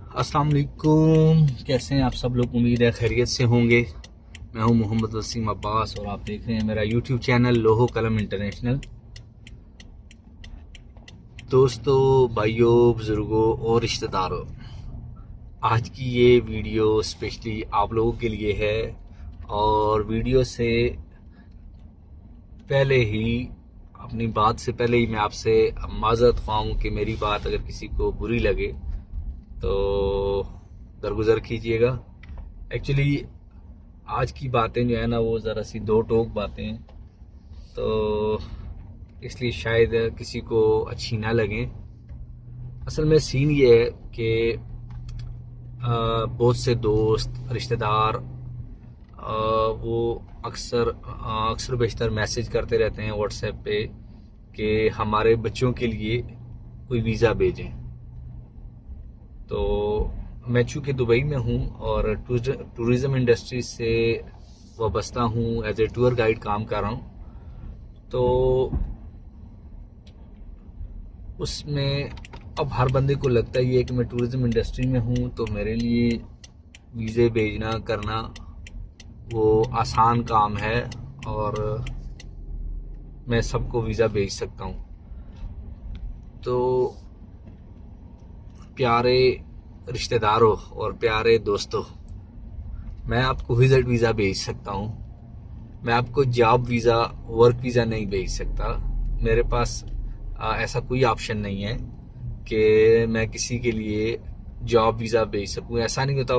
अस्सलाम वालेकुम। कैसे हैं आप सब लोग? उम्मीद है खैरियत से होंगे। मैं हूं मोहम्मद वसीम अब्बास और आप देख रहे हैं मेरा यूट्यूब चैनल लोहो कलम इंटरनेशनल। दोस्तों, भाइयों, बुज़ुर्गों और रिश्तेदारों, आज की ये वीडियो स्पेशली आप लोगों के लिए है। और वीडियो से पहले ही, अपनी बात से पहले ही मैं आपसे माज़रत ख्वाह हूं कि मेरी बात अगर किसी को बुरी लगे तो दरगुजर कीजिएगा। एक्चुअली आज की बातें जो है ना, वो ज़रा सी दो टोक बातें हैं, तो इसलिए शायद किसी को अच्छी ना लगें। असल में सीन ये है कि बहुत से दोस्त, रिश्तेदार, वो अक्सर बेशतर मैसेज करते रहते हैं व्हाट्सएप पे कि हमारे बच्चों के लिए कोई वीज़ा भेजें। तो मैं चूँकि दुबई में हूँ और टूरिज़्म इंडस्ट्री से वाबस्ता हूँ, एज ए टूर गाइड काम कर रहा हूँ। तो उसमें अब हर बंदे को लगता ही है कि मैं टूरिज़्म इंडस्ट्री में हूँ तो मेरे लिए वीज़े भेजना करना वो आसान काम है और मैं सबको वीज़ा भेज सकता हूँ। तो प्यारे रिश्तेदारों और प्यारे दोस्तों, मैं आपको विजिट वीज़ा भेज सकता हूँ। मैं आपको जॉब वीज़ा, वर्क वीज़ा नहीं भेज सकता। मेरे पास ऐसा कोई ऑप्शन नहीं है कि मैं किसी के लिए जॉब वीज़ा भेज सकूँ। ऐसा नहीं होता।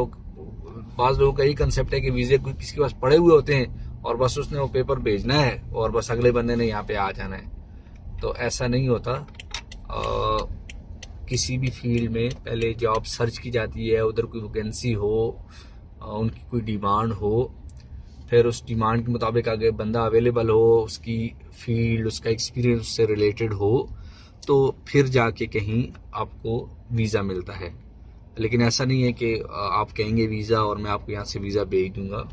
बाज़ लोगों का यही कंसेप्ट है कि वीज़े कोई किसी के पास पड़े हुए होते हैं और बस उसने वो पेपर भेजना है और बस अगले बंदे ने यहाँ पे आ जाना है। तो ऐसा नहीं होता। किसी भी फील्ड में पहले जॉब सर्च की जाती है, उधर कोई वैकेंसी हो, उनकी कोई डिमांड हो, फिर उस डिमांड के मुताबिक आगे बंदा अवेलेबल हो, उसकी फील्ड, उसका एक्सपीरियंस उससे रिलेटेड हो, तो फिर जाके कहीं आपको वीज़ा मिलता है। लेकिन ऐसा नहीं है कि आप कहेंगे वीज़ा और मैं आपको यहाँ से वीज़ा भेज दूँगा।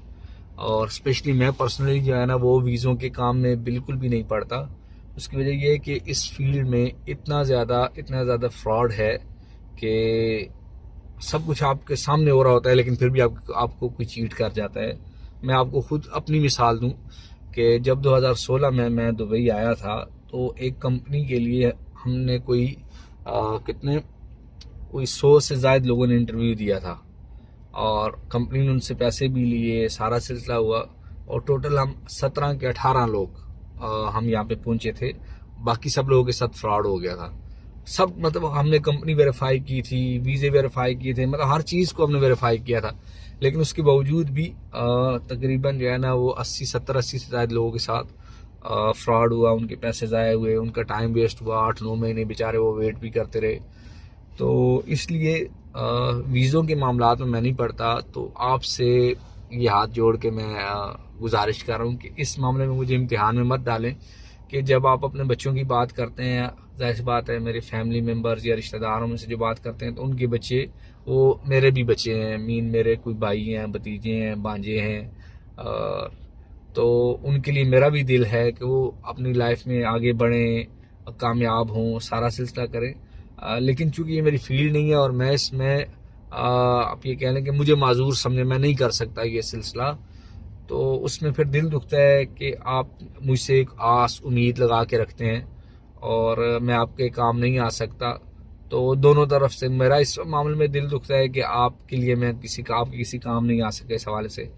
और स्पेशली मैं पर्सनली जो है ना, वो वीज़ों के काम में बिल्कुल भी नहीं पड़ता। उसकी वजह यह है कि इस फील्ड में इतना ज़्यादा फ्रॉड है कि सब कुछ आपके सामने हो रहा होता है, लेकिन फिर भी आपको कोई चीट कर जाता है। मैं आपको खुद अपनी मिसाल दूं कि जब 2016 में मैं दुबई आया था तो एक कंपनी के लिए हमने कोई 100 से ज़ायद लोगों ने इंटरव्यू दिया था और कंपनी ने उनसे पैसे भी लिए, सारा सिलसिला हुआ और टोटल हम 17 के 18 लोग हम यहाँ पे पहुंचे थे। बाकी सब लोगों के साथ फ्रॉड हो गया था। सब, मतलब हमने कंपनी वेरीफाई की थी, वीज़े वेरीफाई किए थे, मतलब हर चीज़ को हमने वेरीफाई किया था। लेकिन उसके बावजूद भी तकरीबन जो है ना, वो 80 से ज़्यादा लोगों के साथ फ्रॉड हुआ। उनके पैसे ज़ाया हुए, उनका टाइम वेस्ट हुआ। 8-9 महीने बेचारे वो वेट भी करते रहे। तो इसलिए वीज़ों के मामलात में मैं नहीं पड़ता। तो आपसे ये हाथ जोड़ के मैं गुजारिश कर रहा हूँ कि इस मामले में मुझे इम्तिहान में मत डालें कि जब आप अपने बच्चों की बात करते हैं, जाहिर सी बात है मेरे फैमिली मेम्बर्स या रिश्तेदारों में से जो बात करते हैं तो उनके बच्चे वो मेरे भी बच्चे हैं। मेरे कोई भाई हैं, भतीजे हैं, भांजे हैं। तो उनके लिए मेरा भी दिल है कि वो अपनी लाइफ में आगे बढ़ें, कामयाब हों, सारा सिलसिला करें। लेकिन चूंकि ये मेरी फील्ड नहीं है और मैं इसमें आप ये कह लें कि मुझे माजूर समझे, मैं नहीं कर सकता ये सिलसिला। तो उसमें फिर दिल दुखता है कि आप मुझसे एक आस उम्मीद लगा के रखते हैं और मैं आपके काम नहीं आ सकता। तो दोनों तरफ से मेरा इस मामले में दिल दुखता है कि आपके लिए मैं आपके किसी काम नहीं आ सके इस हवाले से।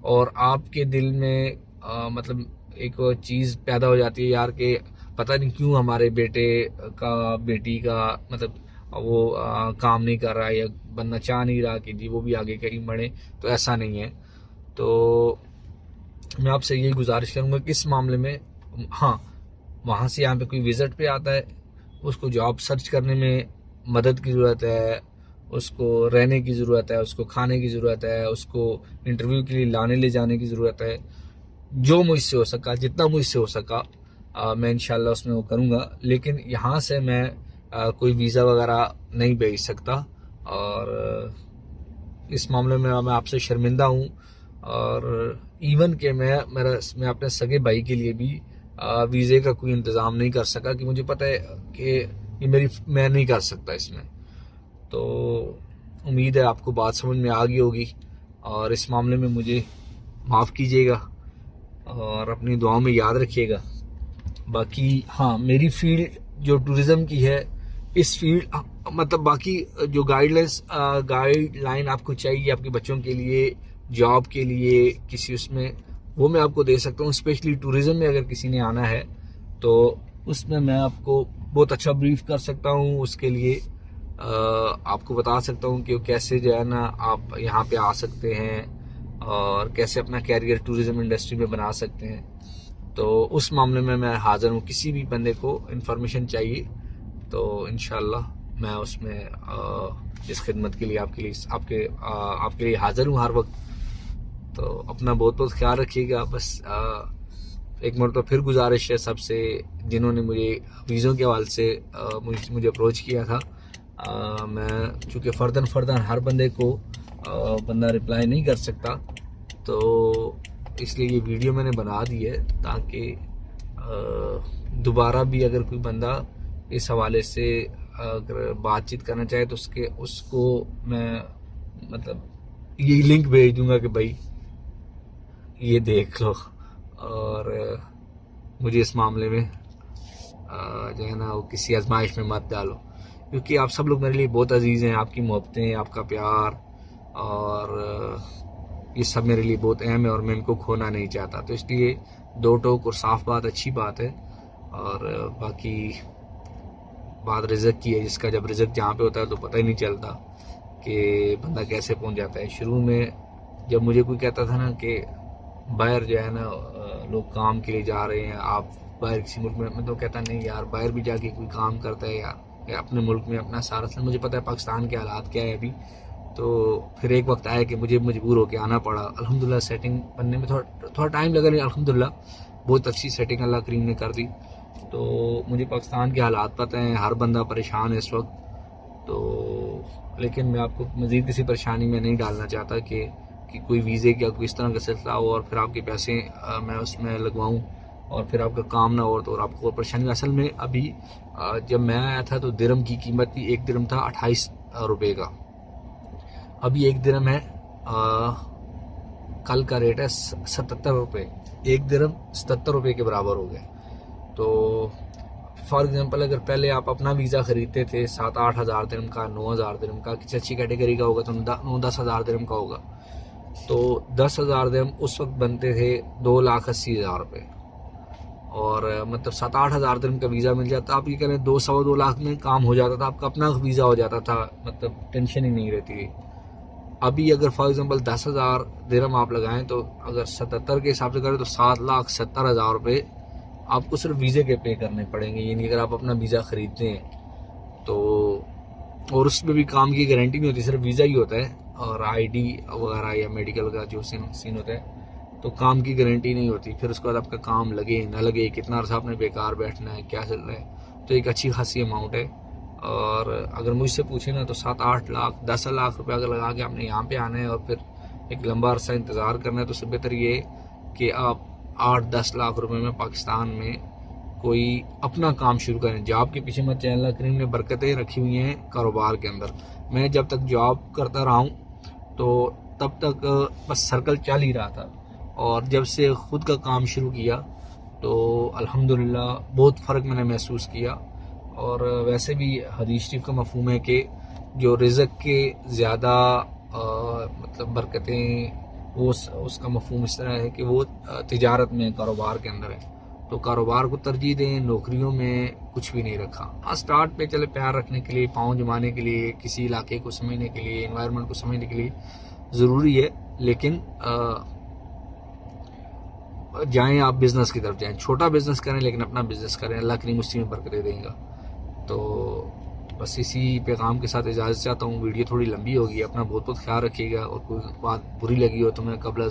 और आपके दिल में मतलब एक चीज़ पैदा हो जाती है यार कि पता नहीं क्यों हमारे बेटी का मतलब वो काम नहीं कर रहा है या बनना चाह नहीं रहा कि जी वो भी आगे कहीं बढ़े। तो ऐसा नहीं है। तो मैं आपसे यही गुजारिश करूंगा कि इस मामले में, हाँ, वहाँ से यहाँ पे कोई विज़िट पे आता है, उसको जॉब सर्च करने में मदद की ज़रूरत है, उसको रहने की ज़रूरत है, उसको खाने की ज़रूरत है, उसको इंटरव्यू के लिए लाने ले जाने की ज़रूरत है। जो मुझसे हो सका, जितना मुझसे हो सका, मैं इंशाल्लाह उसमें वो करूँगा। लेकिन यहाँ से मैं कोई वीज़ा वगैरह नहीं भेज सकता और इस मामले में मैं आपसे शर्मिंदा हूँ। और इवन कि मैं अपने सगे भाई के लिए भी वीज़े का कोई इंतज़ाम नहीं कर सका कि मुझे पता है कि मैं नहीं कर सकता इसमें। तो उम्मीद है आपको बात समझ में आ गई होगी, और इस मामले में मुझे माफ़ कीजिएगा और अपनी दुआओं में याद रखिएगा। बाकी हाँ, मेरी फील्ड जो टूरिज़्म की है, इस फील्ड मतलब बाकी जो गाइडलाइन आपको चाहिए आपके बच्चों के लिए, जॉब के लिए, किसी उसमें, वो मैं आपको दे सकता हूँ। स्पेशली टूरिज़्म में अगर किसी ने आना है तो उसमें मैं आपको बहुत अच्छा ब्रीफ कर सकता हूँ। उसके लिए आपको बता सकता हूँ कि कैसे जो है ना आप यहाँ पे आ सकते हैं और कैसे अपना कैरियर टूरिज़्म इंडस्ट्री में बना सकते हैं। तो उस मामले में मैं हाज़िर हूँ। किसी भी बंदे को इन्फॉर्मेशन चाहिए तो इंशाल्लाह मैं उसमें इस खिदमत के लिए आपके लिए हाज़िर हूँ हर वक्त। तो अपना बहुत बहुत ख्याल रखिएगा। बस एक मरतबा फिर गुजारिश है सबसे, जिन्होंने मुझे वीज़ों के हवाले से मुझे अप्रोच किया था। मैं चूँकि फ़र्दन हर बंदे को बंदा रिप्लाई नहीं कर सकता, तो इसलिए ये वीडियो मैंने बना दी है ताकि दोबारा भी अगर कोई बंदा इस हवाले से अगर बातचीत करना चाहे तो उसको मैं मतलब ये लिंक भेज दूंगा कि भाई ये देख लो, और मुझे इस मामले में जो है ना वो किसी आजमाइश में मत डालो, क्योंकि आप सब लोग मेरे लिए बहुत अजीज़ हैं। आपकी मोहब्बतें, आपका प्यार और ये सब मेरे लिए बहुत अहम है और मैं इनको खोना नहीं चाहता। तो इसलिए दो टोक और साफ बात अच्छी बात है। और बाकी बात रिज़्क की है, जिसका जब रिज़्क जहाँ पे होता है तो पता ही नहीं चलता कि बंदा कैसे पहुँच जाता है। शुरू में जब मुझे कोई कहता था ना कि बाहर जो है ना लोग काम के लिए जा रहे हैं, आप बाहर किसी मुल्क में, मैं तो कहता नहीं यार, बाहर भी जाके कोई काम करता है यार, या अपने मुल्क में अपना सारा सन। मुझे पता है पाकिस्तान के हालात क्या है अभी। तो फिर एक वक्त आया कि मुझे मजबूर होकर आना पड़ा। अल्हम्दुलिल्लाह सेटिंग बनने में थोड़ा टाइम लगा, नहीं अल्हम्दुलिल्लाह बहुत अच्छी सेटिंग अल्लाह करीम ने कर दी। तो मुझे पाकिस्तान के हालात पता हैं, हर बंदा परेशान है इस वक्त। तो लेकिन मैं आपको मज़ीद किसी परेशानी में नहीं डालना चाहता कि कोई वीज़े का कोई इस तरह का सिलसिला हो और फिर आपके पैसे मैं उसमें लगवाऊँ और फिर आपका काम ना हो तो और आपको परेशानी। असल में अभी जब मैं आया था तो दिरहम की कीमत थी, एक दिरहम था 28 रुपये का। अभी एक दिरहम है कल का रेट है 77 रुपये। एक दिरहम 77 रुपये के बराबर हो गया। तो फॉर एग्जांपल अगर पहले आप अपना वीज़ा ख़रीदते थे 7-8 हज़ार दिरहम का, 9 हज़ार दिरहम का, किसी अच्छी कैटेगरी का होगा तो 9-10 हज़ार दिरहम का होगा। तो 10 हज़ार दिरहम उस वक्त बनते थे 2,80,000 रुपये। और मतलब 7-8 हज़ार दिरहम का वीज़ा मिल जाता। आप ये कह रहे हैं 2-2 लाख में काम हो जाता था, आपका अपना वीज़ा हो जाता था, मतलब टेंशन ही नहीं रहती थी। अभी अगर फॉर एग्जांपल 10 हज़ार दिरहम आप लगाएं तो अगर 77 के हिसाब से करें तो 7,70,000 रुपये आपको सिर्फ वीज़े के पे करने पड़ेंगे। यानी अगर आप अपना वीज़ा ख़रीदते हैं तो, और उसमें भी काम की गारंटी नहीं होती, सिर्फ वीज़ा ही होता है और आईडी वगैरह या मेडिकल का जो सीन होता है, तो काम की गारंटी नहीं होती। फिर उसके बाद आपका काम लगे ना लगे, कितना अर्सा आपने बेकार बैठना है, क्या चल रहा है, तो एक अच्छी खासी अमाउंट है। और अगर मुझसे पूछे ना तो 7-8 लाख 10 लाख रुपये अगर लगा के आपने यहाँ पे आना है और फिर एक लंबा अरसा इंतज़ार करना है, तो उससे बेहतर ये कि आप 8-10 लाख रुपए में पाकिस्तान में कोई अपना काम शुरू करें। जॉब के पीछे मत चलें। अल्लाह करीम ने बरकतें रखी हुई हैं कारोबार के अंदर। मैं जब तक जॉब करता रहा हूँ तो तब तक बस सर्कल चल ही रहा था, और जब से ख़ुद का काम शुरू किया तो अल्हम्दुलिल्लाह बहुत फ़र्क मैंने महसूस किया। और वैसे भी हदीस शरीफ का मफ़हूम है कि जो रिज़्क के ज़्यादा मतलब बरकतें, वो उसका मफ़हूम इस तरह है कि वो तिजारत में, कारोबार के अंदर है। तो कारोबार को तरजीह दें, नौकरियों में कुछ भी नहीं रखा। हाँ, स्टार्ट पे चले पैर रखने के लिए, पाँव जमाने के लिए, किसी इलाके को समझने के लिए, एनवायरनमेंट को समझने के लिए ज़रूरी है। लेकिन जाएं आप बिज़नेस की तरफ जाएं, छोटा बिज़नेस करें लेकिन अपना बिज़नेस करें, अल्लाह करीम उसी में बरकतें देगा। तो बस इसी पैगाम के साथ इजाज़त चाहता हूँ। वीडियो थोड़ी लंबी होगी, अपना बहुत बहुत ख्याल रखिएगा। और कोई बात बुरी लगी हो तो मैं कबल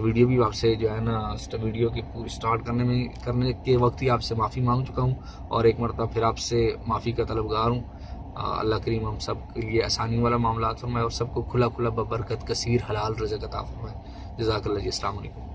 वीडियो भी आपसे जो है ना वीडियो की पूरी स्टार्ट करने के वक्त ही आपसे माफ़ी मांग चुका हूँ, और एक मरतबा फिर आपसे माफ़ी का तलबगार हूँ। अल्लाह करीम हम सब के लिए आसानी वाला मामला फरमाए और सबको खुला खुला बबरकत कसीर हलाल रज़्क़ अता फरमाए। जज़ाकल्लाह जी। अस्सलाम वालेकुम।